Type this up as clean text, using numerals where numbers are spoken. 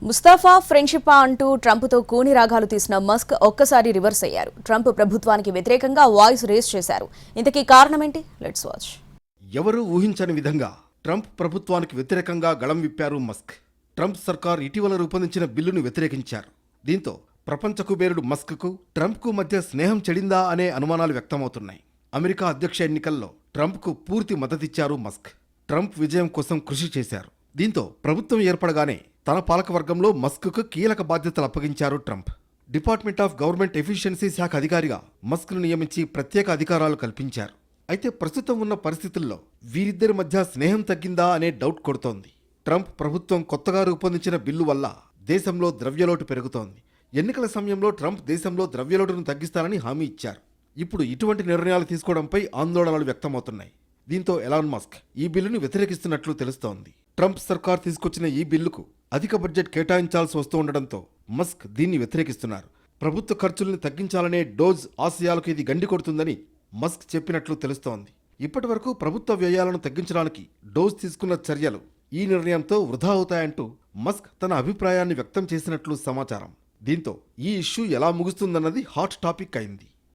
ముస్తఫా ఫ్రెండ్షిపా అంటూ ట్రంప్తో కూని రాగాలు తీసిన మస్క్ ఒక్కసారి రివర్స్ అయ్యారు. ట్రంప్ ప్రభుత్వానికి వ్యతిరేకంగా వాయిస్ రేస్ చేశారు. ఇంతకీ కారణమేంటి? Let's watch. ఎవరూ ఊహించని విధంగా ట్రంప్ ప్రభుత్వానికి వ్యతిరేకంగా గళం విప్పారు మస్క్. ట్రంప్ సర్కార్ ఇటీవల రూపొందించిన బిల్లును వ్యతిరేకించారు. దీంతో ప్రపంచ కుబేరుడు మస్క్కు ట్రంప్కు మధ్య స్నేహం చెడిందా అనే అనుమానాలు వ్యక్తమవుతున్నాయి. అమెరికా అధ్యక్ష ఎన్నికల్లో ట్రంప్కు పూర్తి మద్దతిచ్చారు మస్క్. ట్రంప్ విజయం కోసం కృషి చేశారు. దీంతో ప్రభుత్వం ఏర్పడగానే తన పాలకవర్గంలో మస్క్కు కీలక బాధ్యతలు అప్పగించారు Trump. Department of government efficiency శాఖ అధికారిగా మస్క్ను నియమించి ప్రత్యేక అధికారాలు కల్పించారు. అయితే ప్రస్తుతం ఉన్న పరిస్థితుల్లో వీరిద్దరి మధ్య స్నేహం తగ్గిందా అనే డౌట్ కొడుతోంది. ట్రంప్ ప్రభుత్వం కొత్తగా రూపొందించిన బిల్లు వల్ల దేశంలో ద్రవ్యలోటు పెరుగుతోంది. ఎన్నికల సమయంలో ట్రంప్ దేశంలో ద్రవ్యలోటును తగ్గిస్తానని హామీ ఇచ్చారు. ఇప్పుడు ఇటువంటి నిర్ణయాలు తీసుకోవడంపై ఆందోళనలు వ్యక్తమవుతున్నాయి. దీంతో ఎలాన్ మస్క్ ఈ బిల్లును వ్యతిరేకిస్తున్నట్లు తెలుస్తోంది. ట్రంప్ సర్కార్ తీసుకొచ్చిన ఈ బిల్లుకు అధిక బడ్జెట్ కేటాయించాల్సి వస్తూ ఉండడంతో మస్క్ దీన్ని వ్యతిరేకిస్తున్నారు. ప్రభుత్వ ఖర్చుల్ని తగ్గించాలనే డోజ్ ఆశయాలకు ఇది గండి కొడుతుందని మస్క్ చెప్పినట్లు తెలుస్తోంది. ఇప్పటి వరకు ప్రభుత్వ వ్యయాలను తగ్గించడానికి డోజ్ తీసుకున్న చర్యలు ఈ నిర్ణయంతో వృధా అవుతాయంటూ మస్క్ తన అభిప్రాయాన్ని వ్యక్తం చేసినట్లు సమాచారం. దీంతో ఈ ఇష్యూ ఎలా ముగుస్తుందన్నది హాట్ టాపిక్ అయింది.